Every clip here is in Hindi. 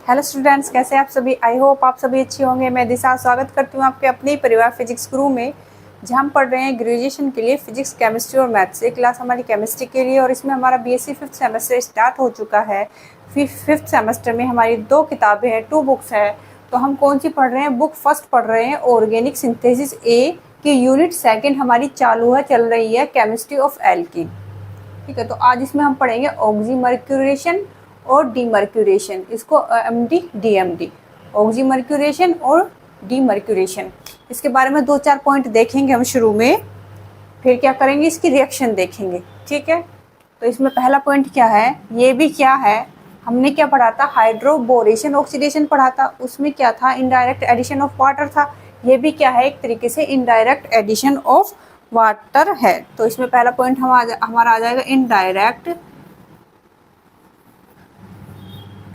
हेलो स्टूडेंट्स, कैसे आप सभी। आई होप आप सभी अच्छे होंगे। मैं दिशा स्वागत करती हूँ आपके अपने परिवार फिजिक्स गुरु में, जहाँ हम पढ़ रहे हैं ग्रेजुएशन के लिए फिजिक्स, केमिस्ट्री और मैथ्स। एक क्लास हमारी केमिस्ट्री के लिए और इसमें हमारा बीएससी फिफ्थ सेमेस्टर स्टार्ट हो चुका है। फिफ्थ सेमेस्टर में हमारी 2 किताबें हैं, 2 बुक्स हैं। तो हम कौन सी पढ़ रहे हैं? बुक फर्स्ट पढ़ रहे हैं ऑर्गेनिक सिंथेसिस ए की यूनिट सेकेंड हमारी चालू है, चल रही है केमिस्ट्री ऑफ एल्कीन। ठीक है, तो आज इसमें हम पढ़ेंगे ऑक्सीमर्क्यूरेशन और डीमर्क्यूरेशन। इसको एमडी डीएमडी, ऑक्सीमर्क्यूरेशन और डीमर्क्यूरेशन, इसके बारे में 2-4 पॉइंट देखेंगे हम शुरू में। फिर क्या करेंगे, इसकी रिएक्शन देखेंगे। ठीक है, तो इसमें पहला पॉइंट क्या है, ये भी क्या है, हमने क्या पढ़ा था? हाइड्रोबोरेशन ऑक्सीडेशन पढ़ा था। उसमें क्या था? इनडायरेक्ट एडिशन ऑफ वाटर था। ये भी क्या है? एक तरीके से इनडायरेक्ट एडिशन ऑफ वाटर है। तो इसमें पहला पॉइंट हमारा आ जाएगा indirect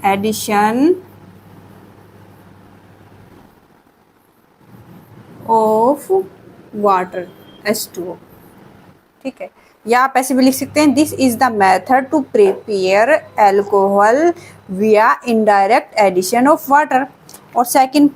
addition of water H2O। ठीक है, या आप ऐसे भी लिख सकते हैं, this is the method to prepare alcohol via indirect addition of water. और सेकंड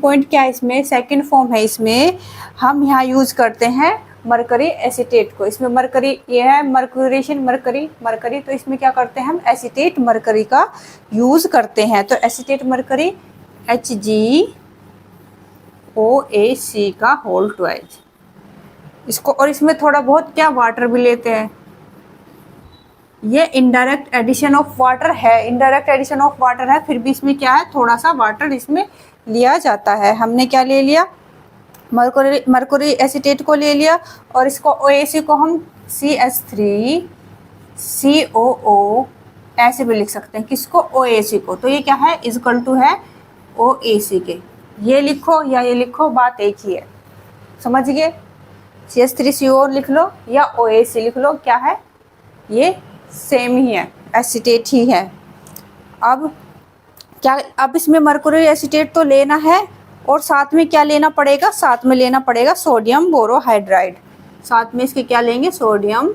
पॉइंट क्या है इसमें? सेकंड फॉर्म है इसमें, हम यहाँ यूज करते हैं मरकरी एसीटेट को। इसमें मरकरी, ये है मर्क्यूरेशन, मरकरी, तो इसमें क्या करते हैं हम? एसीटेट मरकरी का यूज करते हैं। तो एसीटेट मरकरी HgOAc का होल ट्वाइस इसको, और इसमें थोड़ा बहुत क्या वाटर भी लेते हैं। ये इनडायरेक्ट एडिशन ऑफ वाटर है, इनडायरेक्ट एडिशन ऑफ वाटर है, फिर भी इसमें क्या है? थोड़ा सा वाटर इसमें लिया जाता है। हमने क्या ले लिया? मरकुरी एसीटेट को ले लिया, और इसको OAc को हम CH3COO ऐसे भी लिख सकते हैं। किसको? OAc को। तो ये क्या है? इक्वल टू है OAc के। ये लिखो या ये लिखो, बात एक ही है, समझ गए? CH3CO लिख लो या OAc लिख लो, क्या है? ये सेम ही है, एसीटेट ही है। अब क्या, अब इसमें मरकुरी एसीटेट तो लेना है, और साथ में क्या लेना पड़ेगा? साथ में लेना पड़ेगा सोडियम बोरोहाइड्राइड। साथ में इसके क्या लेंगे? Sodium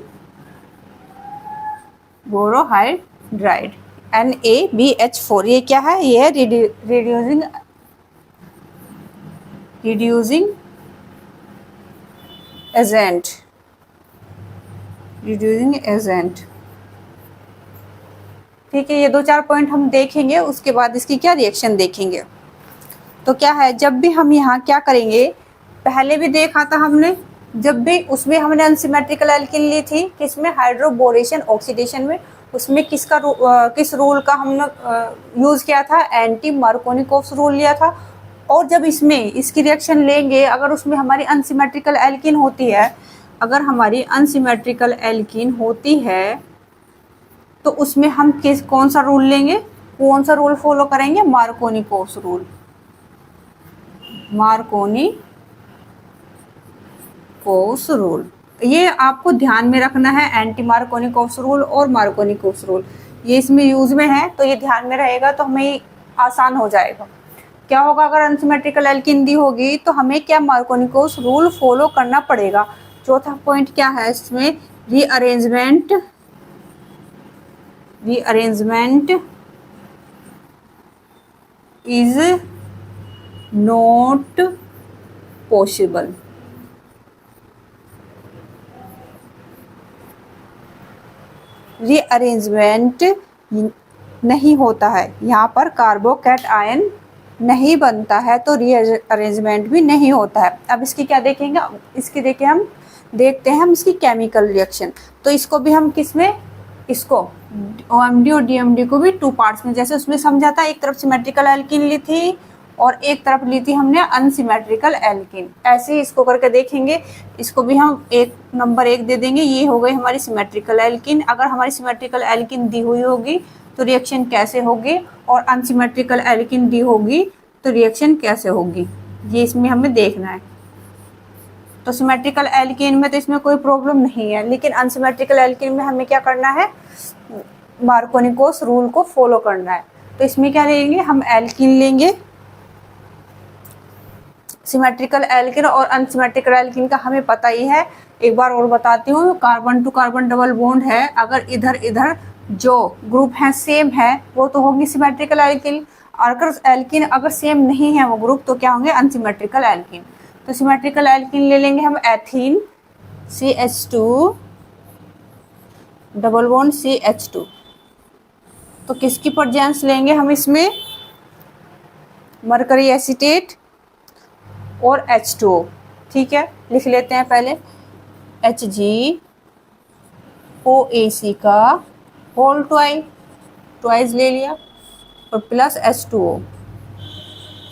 borohydride NaBH4। ये क्या है? ये है रिड्यूसिंग एजेंट। ठीक है, ये 2-4 पॉइंट हम देखेंगे, उसके बाद इसकी क्या रिएक्शन देखेंगे। तो क्या है, जब भी हम यहाँ क्या करेंगे, पहले भी देखा था हमने, जब भी उसमें हमने अनसिमेट्रिकल एल्कीन ली थी, किसमें? हाइड्रोबोरेशन ऑक्सीडेशन में। उसमें किस रूल का हमने यूज किया था? एंटी मार्कोनिकोव्स रूल लिया था। और जब इसमें इसकी रिएक्शन लेंगे, अगर उसमें हमारी अनसिमेट्रिकल एल्कीन होती है, अगर हमारी अनसिमेट्रिकल एल्कीन होती है, तो उसमें हम कौन सा रूल लेंगे? कौन सा रूल फॉलो करेंगे? Markovnikov's rule. मार्कोनिकोव्स रूल, ये आपको ध्यान में रखना है। एंटी मार्कोनिकोव्स रूल और मार्कोनिकोव्स रूल, ये इसमें यूज में है, तो ये ध्यान में रहेगा तो हमें आसान हो जाएगा। क्या होगा, अगर अनसिमेट्रिकल एल्कीन दी होगी तो हमें क्या? मार्कोनिकोव्स रूल फॉलो करना पड़ेगा। चौथा पॉइंट क्या है इसमें? Rearrangement is not possible. Rearrangement नहीं होता है, यहाँ पर कार्बोकैट आयन नहीं बनता है, तो रीअरेंजमेंट भी नहीं होता है। अब इसकी क्या देखेंगे? इसकी देखते हैं हम इसकी केमिकल रिएक्शन। तो इसको भी हम किसमें? इसको OMD और DMD को भी 2 पार्ट्स में, जैसे उसमें समझा था, एक तरफ सिमेट्रिकल एल्कीन ली थी और एक तरफ ली थी हमने अनसिमेट्रिकल एल्कीन। ऐसे ही इसको करके देखेंगे। इसको भी हम नंबर 1 दे देंगे। ये हो गई हमारी सिमेट्रिकल एल्कीन। अगर हमारी सिमेट्रिकल एल्कीन दी हुई होगी तो रिएक्शन कैसे होगी, और अनसिमेट्रिकल एल्कीन दी होगी तो रिएक्शन कैसे होगी, ये इसमें हमें देखना है। तो सिमेट्रिकल एल्कीन में तो इसमें कोई प्रॉब्लम नहीं है, लेकिन अनसिमेट्रिकल एल्कीन में हमें क्या करना है? मार्कोनिकोव्स रूल को फॉलो करना है। तो इसमें क्या लेंगे हम? एल्कीन लेंगे। सिमेट्रिकल एल्कीन और अनसिमेट्रिकल एल्कीन का हमें पता ही है। एक बार और बताती हूँ, carbon to carbon double bond है, अगर इधर इधर जो ग्रुप हैं सेम है वो तो होंगी सिमेट्रिकल एल्किन, और अगर एल्किन अगर सेम नहीं है वो ग्रुप तो क्या होंगे, अनसिमेट्रिकल एल्किन। तो सिमेट्रिकल एल्किन ले लेंगे हम ethene CH2 double bond CH2। तो किसकी प्रेजेंस लेंगे हम इसमें, मरकरी एसीटेट और H2O। ठीक है, लिख लेते हैं पहले HgOAc का होल ट्वाइस ले लिया और प्लस H2O।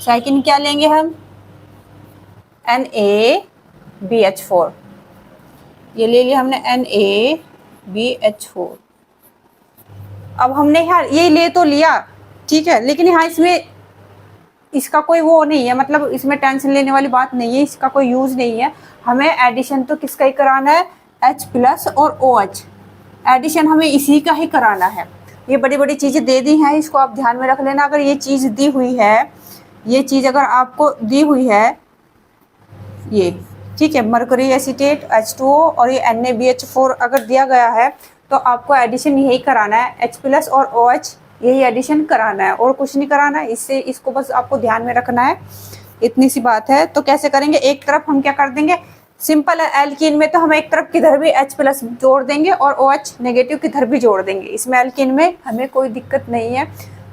सेकंड क्या लेंगे हम, NaBH4, ये ले लिया हमने NaBH4। अब हमने यार ये ले तो लिया, ठीक है, लेकिन यहाँ इसमें इसका कोई वो नहीं है, मतलब इसमें टेंशन लेने वाली बात नहीं है, इसका कोई यूज नहीं है। हमें एडिशन तो किसका ही कराना है, H प्लस और OH, एडिशन हमें इसी का ही कराना है। ये बड़ी बड़ी चीज़ें दे दी हैं, इसको आप ध्यान में रख लेना। अगर ये चीज़ दी हुई है, ये चीज़ अगर आपको दी हुई है ये, ठीक है, मरकरी एसीटेट H2O और ये NaBH4 अगर दिया गया है तो आपको एडिशन यही कराना है, H प्लस और OH यही एडिशन कराना है और कुछ नहीं कराना है। इससे इसको बस आपको ध्यान में रखना है, इतनी सी बात है। तो कैसे करेंगे, एक तरफ हम क्या कर देंगे, सिंपल एल्कीन में तो हम एक तरफ किधर भी H प्लस जोड़ देंगे और OH नेगेटिव किधर भी जोड़ देंगे। इसमें एल्कीन में हमें कोई दिक्कत नहीं है,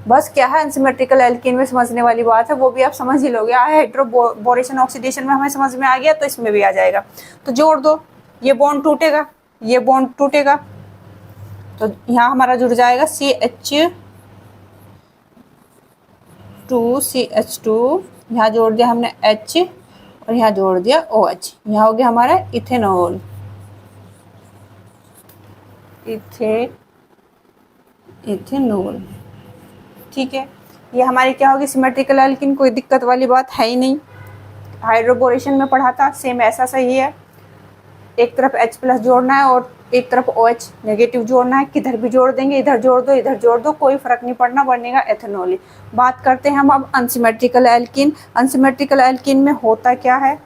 बस क्या है अनसिमेट्रिकल एल्कीन में समझने वाली बात है, वो भी आप समझ ही लोगे। हाइड्रोबोरेशन ऑक्सीडेशन में हमें समझ में आ गया तो इसमें भी आ जाएगा। तो जोड़ दो, ये बॉन्ड टूटेगा, ये बॉन्ड टूटेगा, तो यहाँ हमारा जुड़ जाएगा CH2CH2, यहाँ जोड़ दिया हमने H और यहाँ जोड़ दिया OH, यहाँ हो गया हमारा इथेनॉल, इथेनॉल। ठीक है, ये हमारी क्या होगी, सिमेट्रिकल एल्कीन, कोई दिक्कत वाली बात है ही नहीं। हाइड्रोबोरेशन में पढ़ा था, सेम ऐसा सही है, एक तरफ H प्लस जोड़ना है और एक तरफ OH नेगेटिव जोड़ना है, किधर भी जोड़ देंगे, इधर जोड़ दो इधर जोड़ दो, कोई फर्क नहीं पड़ना, बनेगा एथेनॉल। बात करते हैं हम अब अनसिमेट्रिकल एल्कीन। अनसिमेट्रिकल एल्कीन में होता क्या है,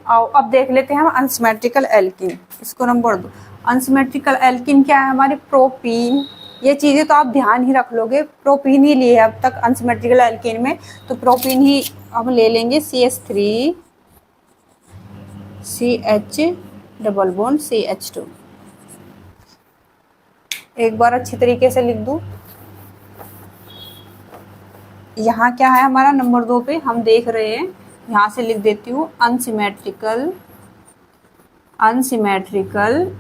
आओ अब देख लेते हैं हम अनसिमेट्रिकल एल्कीन। इसको नंबर दो, अनसिमेट्रिकल एल्कीन क्या है हमारे, प्रोपीन। ये चीज़ें तो आप ध्यान ही रख लोगे, प्रोपीन ही लिए अब तक अनसिमेट्रिकल एल्कीन में, तो प्रोपीन ही अब ले लेंगे, CH3CH डबल बॉन्ड CH2। एक बार अच्छी तरीके से लिख दूं, यहाँ क्या है हमारा नंबर 2 पे हम देख रहे हैं, यहाँ से लिख देती हूँ अनसिमेट्रिकल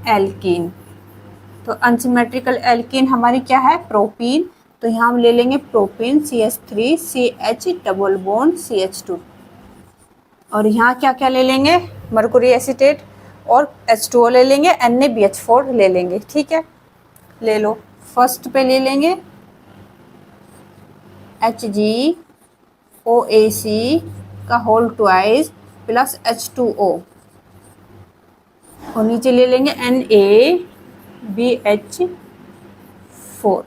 एल्कीन। तो अनसिमेट्रिकल एल्कीन हमारी क्या है, प्रोपीन। तो यहाँ हम ले लेंगे propene CH3CH double bond CH2, और यहाँ क्या क्या ले लेंगे, मरकुरी एसीटेट और H2O ले लेंगे, NaBH4 ले लेंगे। ठीक है, ले लो, फर्स्ट पे ले लेंगे HgOAc का होल ट्वाइस प्लस H2O, और नीचे ले लेंगे NaBH4।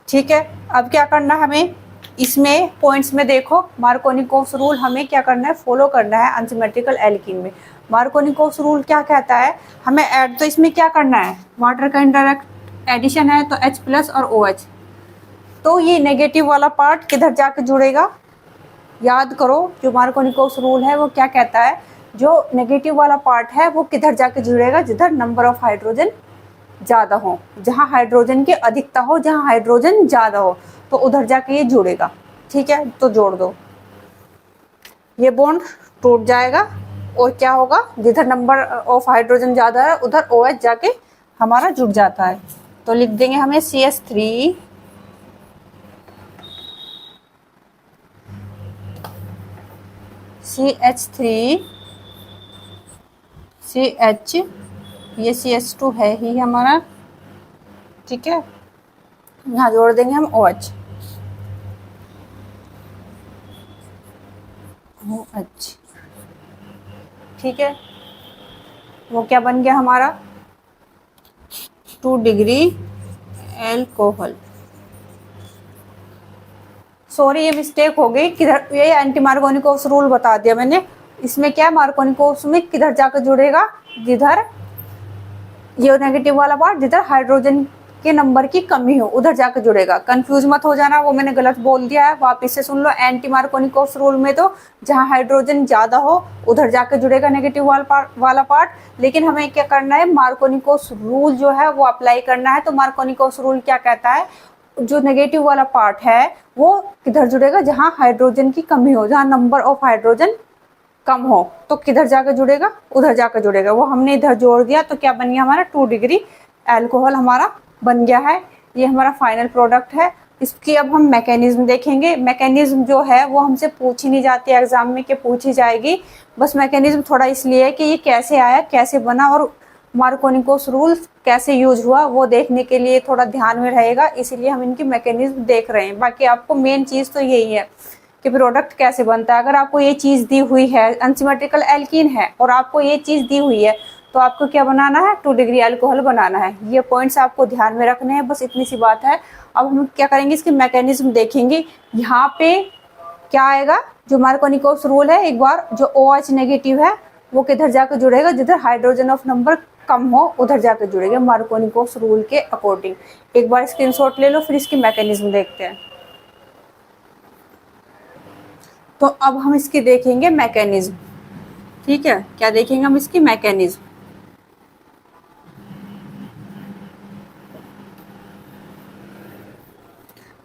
ठीक है, अब क्या करना हमें, इसमें पॉइंट्स में देखो, मार्कोनिकोव्स रूल हमें क्या करना है, फॉलो करना है अनसिमेट्रिकल एल्कीन में। मार्कोनिकोव्स रूल क्या कहता है, हमें ऐड तो इसमें क्या करना है, वाटर का इनडायरेक्ट एडिशन है तो H प्लस और OH, तो ये नेगेटिव वाला पार्ट किधर जाके जुड़ेगा, याद करो जो मार्कोनिकोव्स रूल है वो क्या कहता है, जो नेगेटिव वाला पार्ट है वो किधर जाके जुड़ेगा, जिधर नंबर ऑफ हाइड्रोजन ज़्यादा हो, जहाँ हाइड्रोजन की अधिकता हो, जहाँ हाइड्रोजन ज़्यादा हो, तो उधर जाके ये जुड़ेगा। ठीक है, तो जोड़ दो, ये बॉन्ड टूट जाएगा और क्या होगा, जिधर नंबर ऑफ हाइड्रोजन ज़्यादा है उधर OH जाके हमारा जुड़ जाता है। तो लिख देंगे हमें CH3CH, ये CH2 है ही हमारा। ठीक है, यहाँ जोड़ देंगे हम OH। ठीक है, वो क्या बन गया हमारा, 2 डिग्री एल्कोहल। सॉरी ये मिस्टेक हो गई, किधर, ये एंटी मार्कोनिकोव्स रूल बता दिया मैंने। इसमें क्या, मार्कोनिकोव्स में किधर जाकर जुड़ेगा, जिधर ये नेगेटिव वाला पार्ट जिधर हाइड्रोजन के नंबर की कमी हो उधर जाकर जुड़ेगा। कंफ्यूज मत हो जाना, वो मैंने गलत बोल दिया है, वापिस से सुन लो। एंटी मार्कोनिकोस रूल में तो जहाँ हाइड्रोजन ज्यादा हो उधर जाकर जुड़ेगा नेगेटिव वाला पार्ट, लेकिन हमें क्या करना है, मार्कोनिकोस रूल जो है वो अप्लाई करना है। तो मार्कोनिकोस रूल क्या कहता है, जो नेगेटिव वाला पार्ट है वो किधर जुड़ेगा, जहाँ हाइड्रोजन की कमी हो, जहाँ नंबर ऑफ हाइड्रोजन कम हो, तो किधर जाकर जुड़ेगा, उधर जाकर जुड़ेगा। वो हमने इधर जोड़ दिया तो क्या बन गया हमारा 2 डिग्री अल्कोहल हमारा बन गया है। ये हमारा फाइनल प्रोडक्ट है। इसकी अब हम मैकेनिज्म देखेंगे। मैकेनिज्म जो है वो हमसे पूछी नहीं जाती एग्जाम में, कि पूछी जाएगी। बस मैकेनिज्म थोड़ा इसलिए है कि ये कैसे आया, कैसे बना और मार्कोनिकोस रूल कैसे यूज हुआ, वो देखने के लिए थोड़ा ध्यान में रहेगा, इसीलिए हम इनकी मैकेनिज्म देख रहे हैं। बाकी आपको मेन चीज़ तो यही है कि प्रोडक्ट कैसे बनता है। अगर आपको ये चीज़ दी हुई है, अनसिमेट्रिकल एल्कीन है और आपको ये चीज़ दी हुई है, तो आपको क्या बनाना है, 2 डिग्री अल्कोहल बनाना है। ये पॉइंट्स आपको ध्यान में रखने हैं, बस इतनी सी बात है। अब हम क्या करेंगे, इसकी मैकेनिज्म देखेंगे। यहाँ पे क्या आएगा, जो मार्कोनिकोस रूल है, एक बार जो OH नेगेटिव है वो किधर जाकर जुड़ेगा, जिधर हाइड्रोजन ऑफ नंबर कम हो उधर जाकर जुड़ेगा मार्कोनिकोस रूल के अकॉर्डिंग। एक बार स्क्रीनशॉट ले लो, फिर इसकी मैकेनिज्म देखते हैं। तो अब हम इसकी देखेंगे मैकेनिज्म। ठीक है, क्या देखेंगे हम इसकी मैकेनिज्म।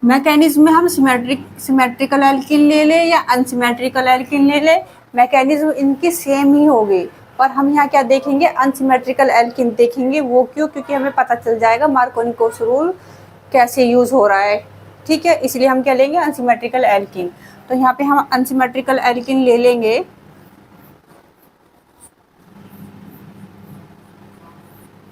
मैकेनिज्म में हम सिमेट्रिकल एल्कीन ले ले या अनसिमेट्रिकल एल्कीन ले ले, मैकेनिज्म इनकी सेम ही होगी। पर हम यहाँ क्या देखेंगे, अनसिमेट्रिकल एल्कीन देखेंगे। वो क्यों, क्योंकि हमें पता चल जाएगा मार्कोनिकोस रूल कैसे यूज हो रहा है। ठीक है, इसलिए हम क्या लेंगे, अनसिमेट्रिकल एल्कीन। तो यहाँ पे हम अनसिमेट्रिकल एल्कीन ले लेंगे।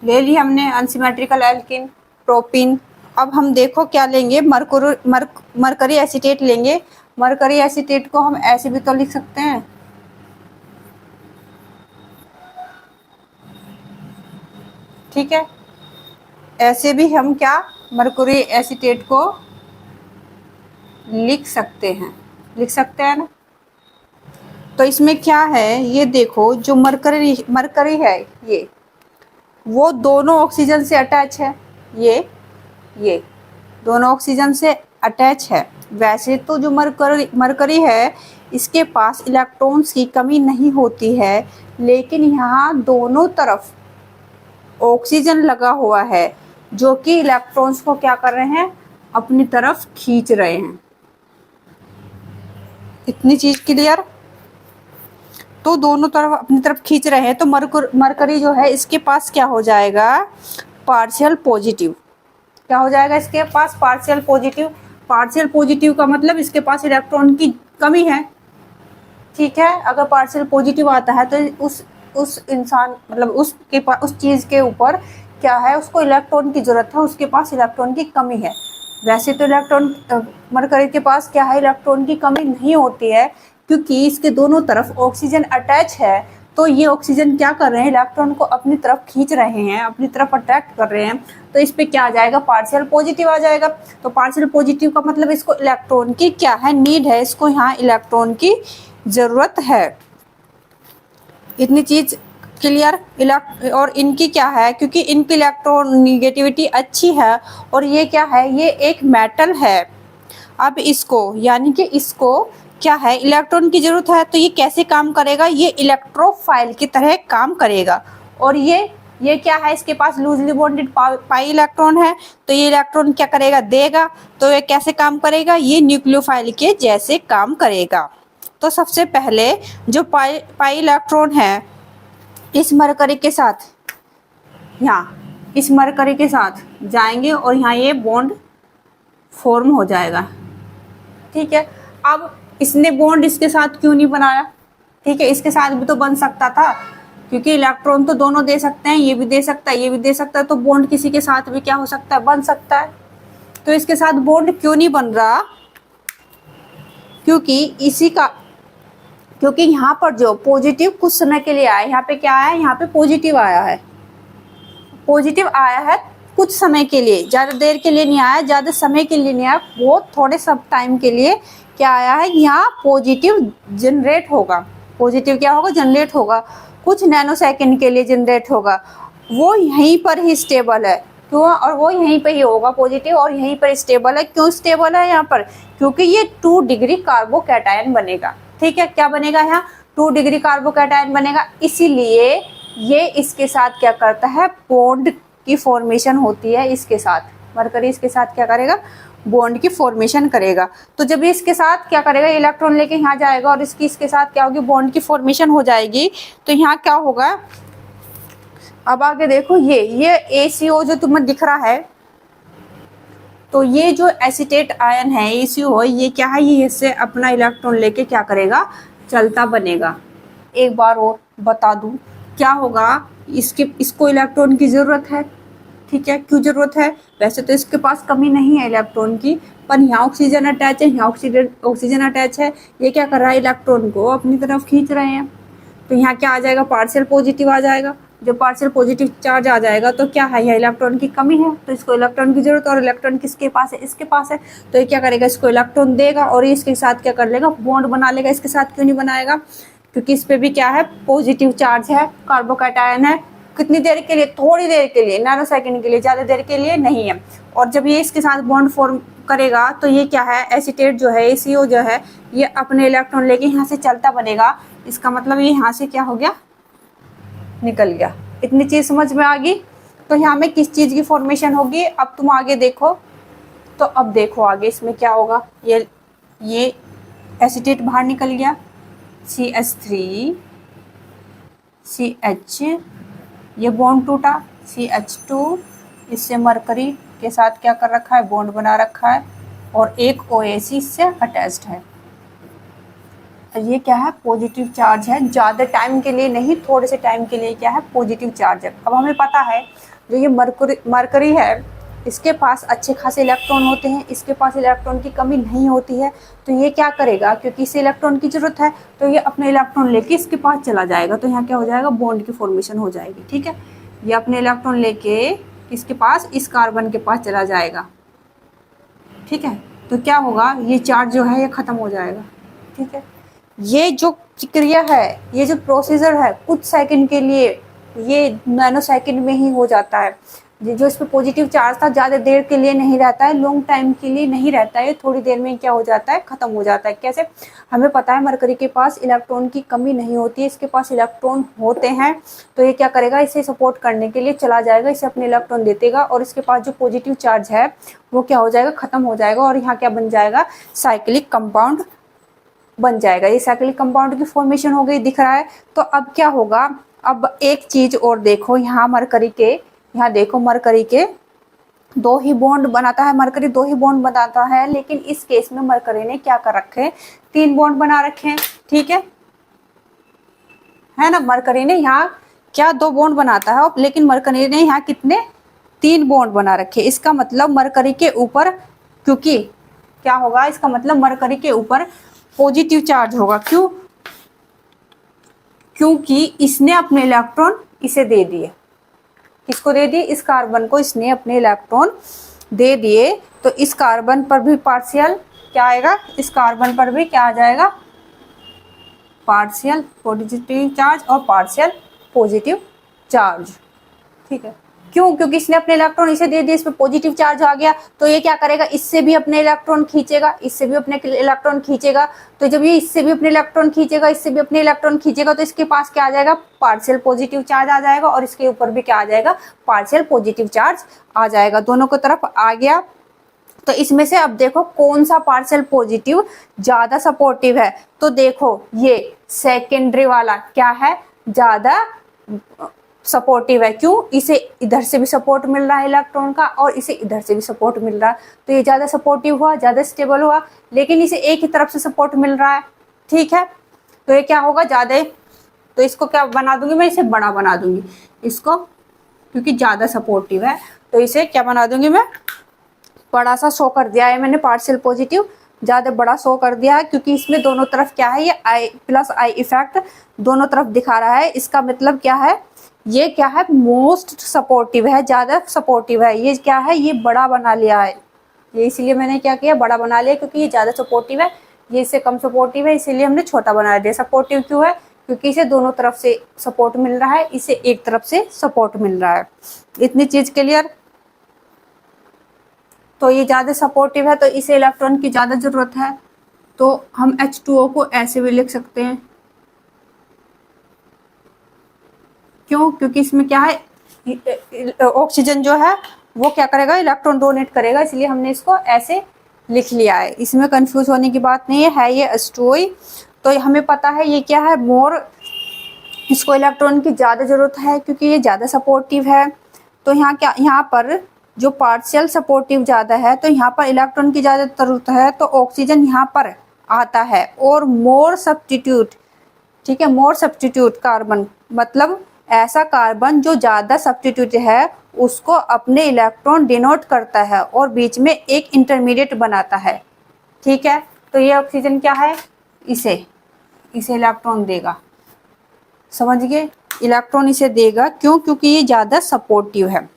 ले ली हमने अनसिमेट्रिकल एल्कीन, प्रोपीन। अब हम देखो क्या लेंगे, मरकरी एसीटेट लेंगे। मरकरी एसीटेट को हम ऐसे भी तो लिख सकते हैं, ठीक है, ऐसे भी हम क्या मरकरी एसीटेट को लिख सकते हैं ना। तो इसमें क्या है, ये देखो, जो मरकरी है ये, वो दोनों ऑक्सीजन से अटैच है। ये दोनों ऑक्सीजन से अटैच है। वैसे तो जो मरकरी है इसके पास इलेक्ट्रॉन्स की कमी नहीं होती है, लेकिन यहाँ दोनों तरफ ऑक्सीजन लगा हुआ है जो कि इलेक्ट्रॉन्स को क्या कर रहे हैं, अपनी तरफ खींच रहे हैं। इतनी चीज क्लियर। तो दोनों तरफ अपनी तरफ खींच रहे हैं, तो मरकरी जो है इसके पास क्या हो जाएगा, पार्शियल पॉजिटिव। क्या हो जाएगा इसके पास, पार्शियल पॉजिटिव। पार्शियल पॉजिटिव का मतलब इसके पास इलेक्ट्रॉन की कमी है। ठीक है, अगर पार्शियल पॉजिटिव आता है तो उस इंसान मतलब उसके पास, उस चीज़ के ऊपर क्या है, उसको इलेक्ट्रॉन की जरूरत है, उसके पास इलेक्ट्रॉन की कमी है। वैसे तो मरकरी के पास क्या है, इलेक्ट्रॉन की कमी नहीं होती है, क्योंकि इसके दोनों तरफ ऑक्सीजन अटैच है। तो ये ऑक्सीजन क्या कर रहे हैं, इलेक्ट्रॉन को अपनी तरफ खींच रहे हैं, अपनी तरफ अट्रैक्ट कर रहे हैं। तो इस पे क्या आ जाएगा, पार्शियल पॉजिटिव आ जाएगा। तो पार्शियल पॉजिटिव का मतलब इसको इलेक्ट्रॉन की क्या है, नीड है, इसको यहाँ इलेक्ट्रॉन की जरूरत है। इतनी चीज क्लियर। और इनकी क्या है, क्योंकि इनकी इलेक्ट्रॉन निगेटिविटी अच्छी है और ये क्या है, ये एक मेटल है। अब इसको यानी कि इसको क्या है, इलेक्ट्रॉन की जरूरत है, तो ये कैसे काम करेगा, ये इलेक्ट्रोफाइल की तरह काम करेगा। और ये क्या है, इसके पास लूजली बॉन्डेड पाई इलेक्ट्रॉन है, तो ये इलेक्ट्रॉन क्या करेगा, देगा। तो ये कैसे काम करेगा, ये न्यूक्लियोफाइल के जैसे काम करेगा। तो सबसे पहले जो पाई इलेक्ट्रॉन है इस मरकरी के साथ, यहाँ इस मरकरी के साथ जाएंगे और यहाँ ये बॉन्ड फॉर्म हो जाएगा। ठीक है, अब इसने बॉन्ड इसके साथ क्यों नहीं बनाया, ठीक है, इसके साथ भी तो बन सकता था, क्योंकि इलेक्ट्रॉन तो दोनों दे सकते हैं, ये भी दे सकता है, ये भी दे सकता है, तो बॉन्ड किसी के साथ भी क्या हो सकता है, बन सकता है। तो इसके साथ बॉन्ड क्यों नहीं बन रहा, क्योंकि यहाँ पर जो पॉजिटिव कुछ समय के लिए आया, यहाँ पे क्या आया, यहाँ पे पॉजिटिव आया है, कुछ समय के लिए, ज़्यादा देर के लिए नहीं आया, ज़्यादा समय के लिए नहीं आया, बहुत थोड़े सब टाइम के लिए क्या आया है, यहाँ पॉजिटिव जनरेट होगा। पॉजिटिव क्या होगा, जनरेट होगा, कुछ नैनो सेकंड के लिए जनरेट होगा। वो यहीं पर ही स्टेबल है। क्यों? और वो यहीं पे ही होगा पॉजिटिव और यहीं पर स्टेबल है। क्यों स्टेबल है यहाँ पर? क्योंकि ये 2 डिग्री कार्बोकैटायन बनेगा। ठीक है, क्या बनेगा यहाँ? 2 डिग्री कार्बोकैटायन बनेगा। इसीलिए ये इसके साथ क्या करता है? बॉन्ड की फॉर्मेशन होती है इसके साथ। मरकरी इसके साथ क्या करेगा? बॉन्ड की फॉर्मेशन करेगा। तो जब ये इसके साथ क्या करेगा? इलेक्ट्रॉन लेके यहाँ जाएगा और इसके साथ क्या होगी? बॉन्ड की फॉर्मेशन हो जाएगी। तो यहाँ क्या होगा? अब आगे देखो, ये ACO जो तुम्हें दिख रहा है, तो ये जो एसीटेट आयन है ACO, ये क्या है? ये इससे अपना इलेक्ट्रॉन लेके क्या करेगा? चलता बनेगा। एक बार और बता दूं, क्या होगा? इसको इलेक्ट्रॉन की जरूरत है। ठीक है, क्यों जरूरत है? वैसे तो इसके पास कमी नहीं है इलेक्ट्रॉन की, पर यहाँ ऑक्सीजन अटैच है, यहाँ ऑक्सीजन अटैच है। ये क्या कर रहा है? इलेक्ट्रॉन को अपनी तरफ खींच रहे हैं। तो यहाँ क्या आ जाएगा? पार्शियल पॉजिटिव आ जाएगा। जब पार्शियल पॉजिटिव चार्ज आ जाएगा तो क्या है? यह इलेक्ट्रॉन की कमी है, तो इसको इलेक्ट्रॉन की जरूरत, और इलेक्ट्रॉन किसके पास है? इसके पास है। तो ये क्या करेगा? इसको इलेक्ट्रॉन देगा और इसके साथ क्या कर लेगा? बॉन्ड बना लेगा। इसके साथ क्यों नहीं बनाएगा? क्योंकि इस पे भी क्या है? पॉजिटिव चार्ज है, कार्बोकैटायन है। कितनी देर के लिए? थोड़ी देर के लिए, नैनो सेकंड के लिए, ज्यादा देर के लिए नहीं है। और जब ये इसके साथ बॉन्ड फॉर्म करेगा तो ये क्या है? एसीटेट जो है, ACO जो है, ये अपने इलेक्ट्रॉन लेके यहाँ से चलता बनेगा। इसका मतलब ये यहाँ से क्या हो गया? निकल गया। इतनी चीज समझ में आ गई? तो यहाँ में किस चीज की फॉर्मेशन होगी? अब तुम आगे देखो। तो अब देखो आगे इसमें क्या होगा? ये एसीटेट बाहर निकल गया, CH3 CH, ये बॉन्ड टूटा, CH2, इससे मरकरी के साथ क्या कर रखा है? बॉन्ड बना रखा है, और एक OAC इससे अटैच्ड है। ये क्या है? पॉजिटिव चार्ज है। ज़्यादा टाइम के लिए नहीं, थोड़े से टाइम के लिए क्या है? पॉजिटिव चार्ज है। अब हमें पता है जो ये मरकरी है, इसके पास अच्छे खासे इलेक्ट्रॉन होते हैं, इसके पास इलेक्ट्रॉन की कमी नहीं होती है। तो ये क्या करेगा? क्योंकि इसे इलेक्ट्रॉन की जरूरत है, तो ये अपने इलेक्ट्रॉन लेके इसके पास चला जाएगा। तो यहाँ क्या हो जाएगा? बॉन्ड की फॉर्मेशन हो जाएगी। ठीक है, ये अपने इलेक्ट्रॉन लेके इसके पास, इस कार्बन के पास चला जाएगा। ठीक है, तो क्या होगा? ये चार्ज जो है ये खत्म हो जाएगा। ठीक है, ये जो क्रिया है, ये जो प्रोसीजर है, कुछ सेकंड के लिए, ये नैनो सेकंड में ही हो जाता है। जो इस पर पॉजिटिव चार्ज था, ज़्यादा देर के लिए नहीं रहता है, लॉन्ग टाइम के लिए नहीं रहता है, थोड़ी देर में क्या हो जाता है? खत्म हो जाता है। कैसे? हमें पता है मरकरी के पास इलेक्ट्रॉन की कमी नहीं होती है, इसके पास इलेक्ट्रॉन होते हैं। तो ये क्या करेगा? इसे सपोर्ट करने के लिए चला जाएगा, इसे अपने इलेक्ट्रॉन दे देगा, और इसके पास जो पॉजिटिव चार्ज है वो क्या हो जाएगा? खत्म हो जाएगा। और यहाँ क्या बन जाएगा? साइक्लिक कंपाउंड बन जाएगा। ये साइक्लिक कंपाउंड की फॉर्मेशन हो गई, दिख रहा है। तो अब क्या होगा? अब एक चीज और देखो, यहाँ मरकरी के, यहाँ देखो मरकरी के 2 ही बॉन्ड बनाता है। मरकरी 2 ही बॉन्ड बनाता है, लेकिन इस केस में मरकरी ने क्या कर रखे हैं? 3 बॉन्ड बना रखे हैं। ठीक है ना? मरकरी ने यहाँ क्या 2 बॉन्ड बनाता है, लेकिन मरकरी ने यहाँ कितने? 3 बॉन्ड बना रखे। इसका मतलब मरकरी के ऊपर, क्योंकि क्या होगा? इसका मतलब मरकरी के ऊपर पॉजिटिव चार्ज होगा। क्यों? क्योंकि इसने अपने इलेक्ट्रॉन इसे दे दिए। किसको दे दिए? इस कार्बन को इसने अपने इलेक्ट्रॉन दे दिए। तो इस कार्बन पर भी पार्शियल क्या आएगा? इस कार्बन पर भी क्या आ जाएगा? पार्शियल पॉजिटिव चार्ज और पार्शियल पॉजिटिव चार्ज। ठीक है, क्यों? क्योंकि इसने अपने इलेक्ट्रॉन इसे दे दिए, इस पे पॉजिटिव चार्ज आ गया। तो ये क्या करेगा? इससे भी अपने इलेक्ट्रॉन खींचेगा, इससे भी अपने इलेक्ट्रॉन खींचेगा। तो जब ये इससे भी अपने इलेक्ट्रॉन खींचेगा, इससे भी अपने इलेक्ट्रॉन खींचेगा, तो इसके पास क्या आ जाएगा? पार्शियल पॉजिटिव चार्ज आ जाएगा, और इसके ऊपर भी क्या आ जाएगा? पार्शियल पॉजिटिव चार्ज आ जाएगा। दोनों को तरफ आ गया। तो इसमें से अब देखो कौन सा पार्शियल पॉजिटिव ज्यादा सपोर्टिव है। तो देखो ये सेकेंडरी वाला क्या है? ज्यादा सपोर्टिव है। क्यों? इसे इधर से भी सपोर्ट मिल रहा है इलेक्ट्रॉन का, और इसे इधर से भी सपोर्ट मिल रहा है। तो ये ज्यादा सपोर्टिव हुआ, ज्यादा स्टेबल हुआ। लेकिन इसे एक ही तरफ से सपोर्ट मिल रहा है। ठीक है, तो ये क्या होगा? ज्यादा। तो इसको क्या बना दूंगी मैं? इसे बड़ा बना दूंगी इसको, क्योंकि ज्यादा सपोर्टिव है। तो इसे क्या बना दूंगी मैं? बड़ा सा शो कर दिया है मैंने, पार्शियल पॉजिटिव ज्यादा बड़ा शो कर दिया है, क्योंकि इसमें दोनों तरफ क्या है? ये I+I इफेक्ट दोनों तरफ दिखा रहा है। इसका मतलब क्या है? ये क्या है? मोस्ट सपोर्टिव है, ज्यादा सपोर्टिव है। ये क्या है? ये बड़ा बना लिया है। ये इसलिए मैंने क्या किया? बड़ा बना लिया, क्योंकि ये ज्यादा सपोर्टिव है, ये इससे कम सपोर्टिव है, इसीलिए हमने छोटा बना दिया। सपोर्टिव क्यों है? क्योंकि इसे दोनों तरफ से सपोर्ट मिल रहा है, इसे एक तरफ से सपोर्ट मिल रहा है। इतनी चीज क्लियर। तो ये ज़्यादा सपोर्टिव है तो इसे इलेक्ट्रॉन की ज़्यादा ज़रूरत है, तो हम H2O को ऐसे भी लिख सकते हैं। क्यों? क्योंकि इसमें क्या है, ऑक्सीजन जो है वो क्या करेगा, इलेक्ट्रॉन डोनेट करेगा, इसलिए हमने इसको ऐसे लिख लिया है। इसमें कंफ्यूज होने की बात नहीं है ये H2O। तो हमें पता है ये क्या है, मोर, इसको इलेक्ट्रॉन की ज़्यादा ज़रूरत है क्योंकि ये ज़्यादा सपोर्टिव है। तो यहाँ क्या, यहाँ पर जो पार्शियल सपोर्टिव ज़्यादा है तो यहाँ पर इलेक्ट्रॉन की ज़्यादा ज़रूरत है, तो ऑक्सीजन यहाँ पर आता है। और मोर सब्स्टिट्यूट, ठीक है, मोर सब्स्टिट्यूट कार्बन मतलब ऐसा कार्बन जो ज़्यादा सब्स्टिट्यूट है उसको अपने इलेक्ट्रॉन डिनोट करता है और बीच में एक इंटरमीडिएट बनाता है। ठीक है, तो ये ऑक्सीजन क्या है, इसे इलेक्ट्रॉन देगा। समझ गए, इलेक्ट्रॉन इसे देगा। क्यों? क्योंकि ये ज़्यादा सपोर्टिव है।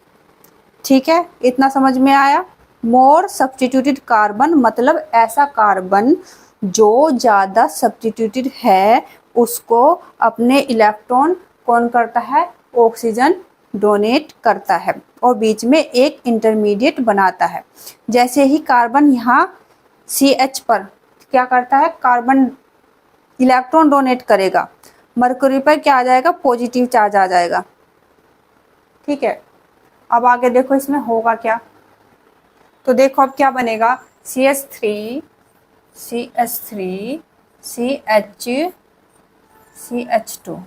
ठीक है, इतना समझ में आया। मोर सब्स्टिट्यूटेड कार्बन मतलब ऐसा कार्बन जो ज़्यादा सब्स्टिट्यूटेड है उसको अपने इलेक्ट्रॉन कौन करता है, ऑक्सीजन डोनेट करता है और बीच में एक इंटरमीडिएट बनाता है। जैसे ही कार्बन यहाँ CH पर क्या करता है, कार्बन इलेक्ट्रॉन डोनेट करेगा, मरकरी पर क्या आ जाएगा, पॉजिटिव चार्ज आ जाएगा। ठीक है, अब आगे देखो इसमें होगा क्या। तो देखो अब क्या बनेगा, CH3 CH3 CH2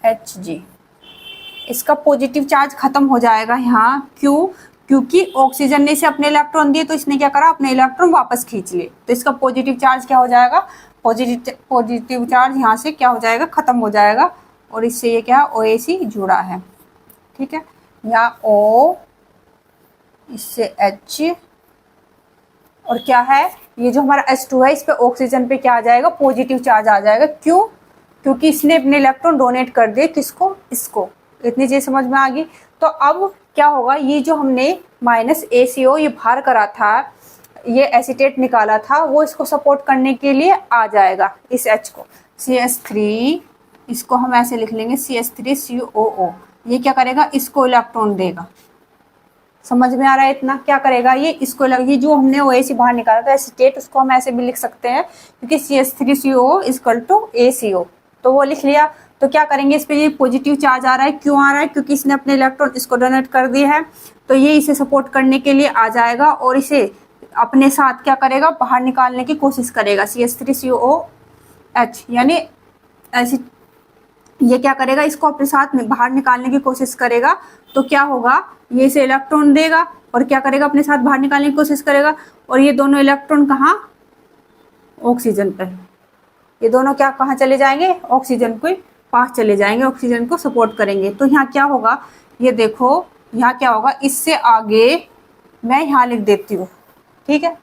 Hg। इसका पॉजिटिव चार्ज खत्म हो जाएगा यहाँ। क्यों? क्योंकि ऑक्सीजन ने इसे अपने इलेक्ट्रॉन दिए तो इसने क्या करा, अपने इलेक्ट्रॉन वापस खींच लिए, तो इसका पॉजिटिव चार्ज क्या हो जाएगा, पॉजिटिव चार्ज यहाँ से क्या हो जाएगा, खत्म हो जाएगा। और इससे ये क्या, OAC जुड़ा है। ठीक है, यहाँ O, इससे H, और क्या है, ये जो हमारा H2 है इस पे ऑक्सीजन पे क्या आ जाएगा, पॉजिटिव चार्ज आ जाएगा। क्यों? क्योंकि इसने अपने इलेक्ट्रॉन डोनेट कर दिए, किसको, इसको। इतनी चीज समझ में आ गई। तो अब क्या होगा, ये जो हमने -ACO ये बाहर करा था, ये एसीटेट निकाला था, वो इसको सपोर्ट करने के लिए आ जाएगा, इस H को। CH3, इसको हम ऐसे लिख लेंगे CH3COO। ये क्या करेगा, इसको इलेक्ट्रॉन देगा। समझ में आ रहा है इतना, क्या करेगा ये, इसको ये जो हमने OAC बाहर निकाला था एसीटेट, उसको हम ऐसे भी लिख सकते हैं क्योंकि CH3CO = ACO, तो वो लिख लिया। तो क्या करेंगे, इस पे ये पॉजिटिव चार्ज आ रहा है। क्यों आ रहा है? क्योंकि इसने अपने इलेक्ट्रॉन इसको डोनेट कर दिए है, तो ये इसे सपोर्ट करने के लिए आ जाएगा और इसे अपने साथ क्या करेगा, बाहर निकालने की कोशिश करेगा। CH3COH यानी ऐसी, ये क्या करेगा, इसको अपने साथ में बाहर निकालने की कोशिश करेगा। तो क्या होगा, ये इसे इलेक्ट्रॉन देगा और क्या करेगा, अपने साथ बाहर निकालने की कोशिश करेगा। और ये दोनों इलेक्ट्रॉन कहाँ, ऑक्सीजन पर, ये दोनों क्या कहाँ चले जाएंगे, ऑक्सीजन के पास चले जाएंगे, ऑक्सीजन को सपोर्ट करेंगे। तो यहाँ क्या होगा, ये देखो यहाँ क्या होगा, इससे आगे मैं यहाँ लिख देती हूँ। ठीक है,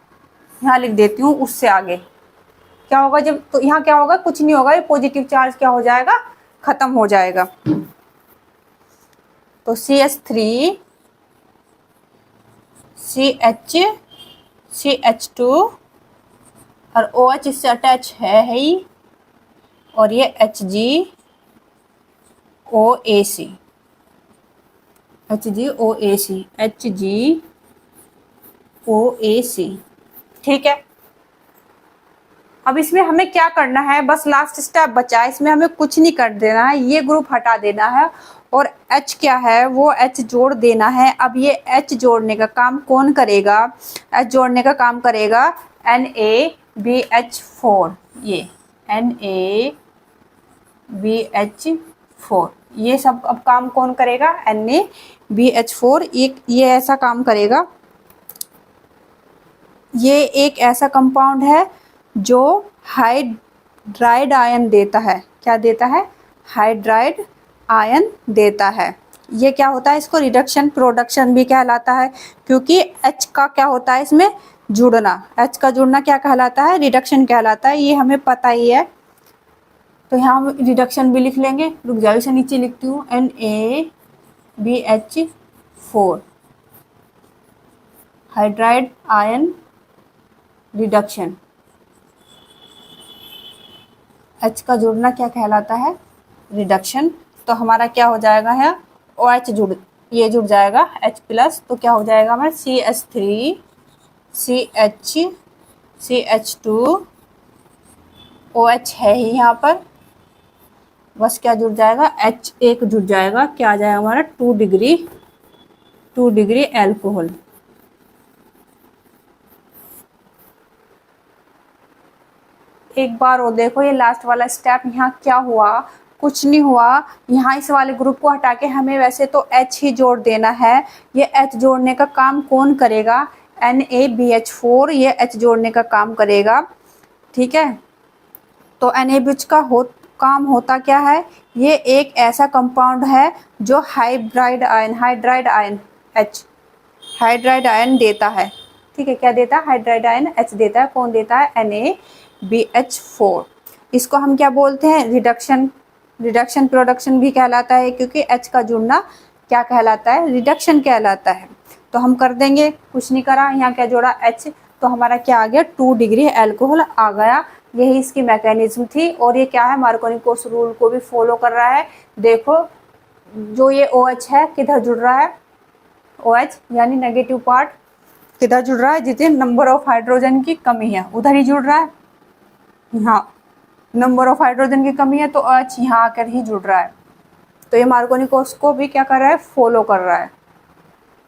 यहाँ लिख देती हूँ, उससे आगे क्या होगा जब, तो यहाँ क्या होगा, कुछ नहीं होगा, ये पॉजिटिव चार्ज क्या हो जाएगा, खत्म हो जाएगा। तो CH3 CH CH2 और OH इससे अटैच है ही, और ये Hg OAC Hg OAC। ठीक है, अब इसमें हमें क्या करना है, बस लास्ट स्टेप बचा है, इसमें हमें कुछ नहीं कर देना है, ये ग्रुप हटा देना है और H क्या है, वो H जोड़ देना है। अब ये H जोड़ने का काम कौन करेगा, H जोड़ने का काम करेगा NaBH4, ये NaBH4, ये सब अब काम कौन करेगा, NaBH4, ये ऐसा काम करेगा। ये एक ऐसा कंपाउंड है जो हाइड्राइड आयन देता है। क्या देता है, हाइड्राइड आयन देता है। ये क्या होता है, इसको रिडक्शन प्रोडक्शन भी कहलाता है, क्योंकि H का क्या होता है, इसमें जुड़ना, H का जुड़ना क्या कहलाता है, रिडक्शन कहलाता है, ये हमें पता ही है। तो यहाँ हम रिडक्शन भी लिख लेंगे, रुक जाओ इसे नीचे लिखती हूँ, NaBH4 hydride ion reduction. H का जुड़ना क्या कहलाता है? रिडक्शन। तो हमारा क्या हो जाएगा है, OH ये जुड़ जाएगा H प्लस, तो क्या हो जाएगा हमारा CH3 CH2 OH है ही यहाँ पर, बस क्या जुड़ जाएगा, H एक जुड़ जाएगा, क्या आ जाएगा हमारा 2 डिग्री एल्कोहल। एक बार वो देखो ये लास्ट वाला स्टेप, यहाँ क्या हुआ, कुछ नहीं हुआ। यहाँ इस वाले ग्रुप को हटा के हमें वैसे तो H ही जोड़ देना है। ये H जोड़ने का काम कौन करेगा? NaBH4 ये H जोड़ने का काम करेगा, ठीक है। तो NaBH का काम होता क्या है? ये एक ऐसा कंपाउंड है जो हाइड्राइड आयन देता है, ठीक है। क्या देता है? हाइड्राइड आयन H देता है। कौन देता है? NaBH4। इसको हम क्या बोलते हैं? रिडक्शन प्रोडक्शन भी कहलाता है, क्योंकि H का जुड़ना क्या कहलाता है? रिडक्शन कहलाता है। तो हम कर देंगे, कुछ नहीं करा, यहाँ क्या जोड़ा? H, तो हमारा क्या आ गया? 2 डिग्री एल्कोहल आ गया। यही इसकी मैकेनिज्म थी, और ये क्या है, मार्कोनी-कोस रूल को भी फॉलो कर रहा है। देखो जो ये OH है किधर जुड़ रहा है? OH यानी नेगेटिव पार्ट किधर जुड़ रहा है? जितने नंबर ऑफ हाइड्रोजन की कमी है उधर ही जुड़ रहा है। हाँ, नंबर ऑफ हाइड्रोजन की कमी है तो OH यहाँ आकर ही जुड़ रहा है। तो ये मार्कोनी-कोस को भी क्या कर रहा है? फॉलो कर रहा है,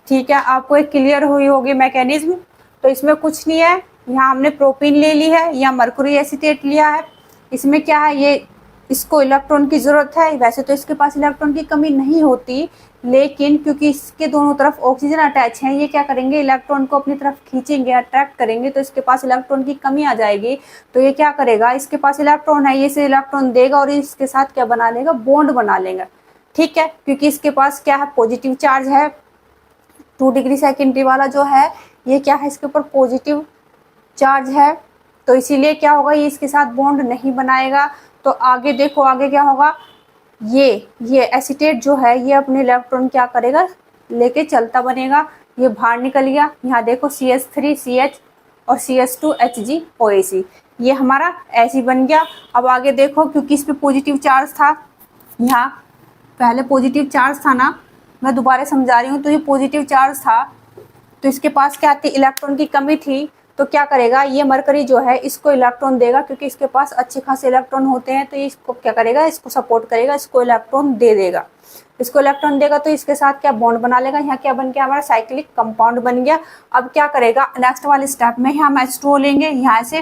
ठीक है। आपको एक क्लियर हुई होगी मैकेनिज्म। तो इसमें कुछ नहीं है, यहाँ हमने प्रोपीन ले ली है, या मरकुरी एसीटेट लिया है। इसमें क्या है, ये इसको इलेक्ट्रॉन की ज़रूरत है। वैसे तो इसके पास इलेक्ट्रॉन की कमी नहीं होती, लेकिन क्योंकि इसके दोनों तरफ ऑक्सीजन अटैच है, ये क्या करेंगे? इलेक्ट्रॉन को अपनी तरफ खींचेंगे, अट्रैक्ट करेंगे, तो इसके पास इलेक्ट्रॉन की कमी आ जाएगी। तो ये क्या करेगा? इसके पास इलेक्ट्रॉन है, ये इसे इलेक्ट्रॉन देगा और इसके साथ क्या बना लेगा? बॉन्ड बना लेगा, ठीक है। क्योंकि इसके पास क्या है? पॉजिटिव चार्ज है। 2 डिग्री सेकेंडरी वाला जो है ये क्या है? इसके ऊपर पॉजिटिव चार्ज है, तो इसीलिए क्या होगा? ये इसके साथ बॉन्ड नहीं बनाएगा। तो आगे देखो, आगे क्या होगा? ये एसीटेट जो है ये अपने इलेक्ट्रॉन क्या करेगा? लेके चलता बनेगा। ये बाहर निकल गया। यहाँ देखो CH3 CH और CH2 HgOAc, ये हमारा ऐसी बन गया। अब आगे देखो, क्योंकि इस पे पॉजिटिव चार्ज था, यहाँ पहले पॉजिटिव चार्ज था ना, मैं दोबारा समझा रही हूँ। तो ये पॉजिटिव चार्ज था, तो इसके पास क्या थी? इलेक्ट्रॉन की कमी थी। तो क्या करेगा? ये मरकरी जो है इसको इलेक्ट्रॉन देगा, क्योंकि इसके पास अच्छे खासे इलेक्ट्रॉन होते हैं। तो ये इसको क्या करेगा? इसको सपोर्ट करेगा, इसको इलेक्ट्रॉन दे देगा। इसको इलेक्ट्रॉन देगा तो इसके साथ क्या बॉन्ड बना लेगा। यहाँ क्या बन गया? हमारा साइक्लिक कंपाउंड बन गया। अब क्या करेगा? नेक्स्ट वाले स्टेप में हम H2O लेंगे यहाँ से,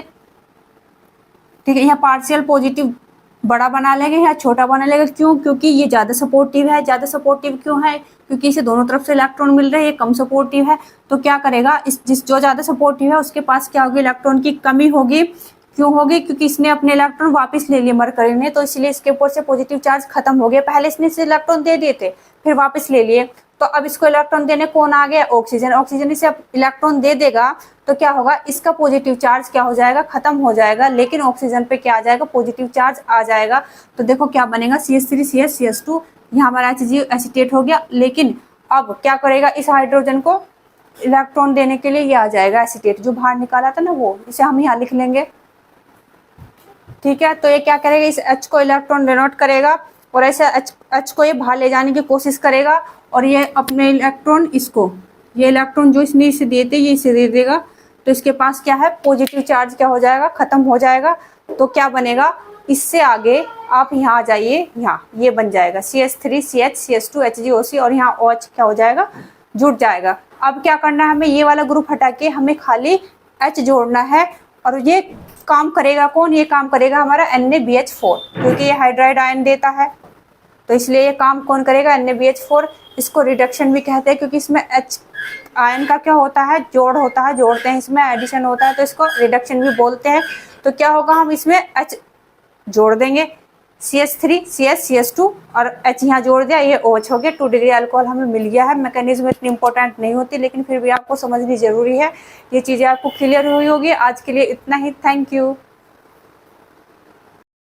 ठीक है। यहाँ पार्शियल पॉजिटिव बड़ा बना लेंगे, यहाँ छोटा बना लेंगे। क्यों? क्योंकि ये ज़्यादा सपोर्टिव है। ज़्यादा सपोर्टिव क्यों है? क्योंकि इसे दोनों तरफ से इलेक्ट्रॉन मिल रहे हैं, ये कम सपोर्टिव है। तो क्या करेगा? जो ज़्यादा सपोर्टिव है उसके पास क्या होगी? इलेक्ट्रॉन की कमी होगी। क्यों होगी? क्योंकि इसने अपने इलेक्ट्रॉन वापस ले लिए मरकरी ने, तो इसलिए इसके ऊपर से पॉजिटिव चार्ज खत्म हो गया। पहले इसने इसे इलेक्ट्रॉन दे दिए थे, फिर वापस ले लिए। तो अब इसको इलेक्ट्रॉन देने कौन आ गया? ऑक्सीजन। ऑक्सीजन इसे इलेक्ट्रॉन दे देगा, तो क्या होगा? इसका पॉजिटिव चार्ज क्या हो जाएगा? खत्म हो जाएगा। लेकिन ऑक्सीजन पे क्या आ जाएगा? पॉजिटिव चार्ज आ जाएगा। तो देखो क्या बनेगा? CH3 CH CH2, यहाँ हमारा Hg एसीटेट हो गया। लेकिन अब क्या करेगा? इस हाइड्रोजन को इलेक्ट्रॉन देने के लिए ये आ जाएगा एसीटेट, जो बाहर निकाला था ना वो, इसे हम यहाँ लिख लेंगे, ठीक है। तो ये क्या करेगा? इस H को इलेक्ट्रॉन डिनोट करेगा, और ऐसे H को ये बाहर ले जाने की कोशिश करेगा, और ये अपने इलेक्ट्रॉन इसको, ये इलेक्ट्रॉन जो इसने इसे देते ये इसे दे देगा। तो इसके पास क्या है? पॉजिटिव चार्ज क्या हो जाएगा? खत्म हो जाएगा। तो क्या बनेगा? इससे आगे आप यहाँ आ जाइए, यहाँ ये बन जाएगा CH3 CH CH2 HgOC, और यहाँ OH क्या हो जाएगा? जुड़ जाएगा। अब क्या करना है हमें? ये वाला ग्रुप हटा के हमें खाली H जोड़ना है, और ये काम करेगा कौन? ये काम करेगा हमारा NaBH4, क्योंकि ये हाइड्राइड आयन देता है, तो इसलिए ये काम कौन करेगा? NaBH4। इसको रिडक्शन भी कहते हैं, क्योंकि इसमें H आयन का क्या होता है? जोड़ होता है, जोड़ते हैं, इसमें एडिशन होता है, तो इसको रिडक्शन भी बोलते हैं। तो क्या होगा? हम इसमें H जोड़ देंगे, CH3 CH CH2 और H यहाँ जोड़ दिया, ये OH हो गया। 2 डिग्री अल्कोहल हमें मिल गया है। मैकेनिज्म इतनी इंपॉर्टेंट नहीं होती, लेकिन फिर भी आपको समझनी जरूरी है। ये चीज़ें आपको क्लियर हुई होगी। आज के लिए इतना ही। Thank you.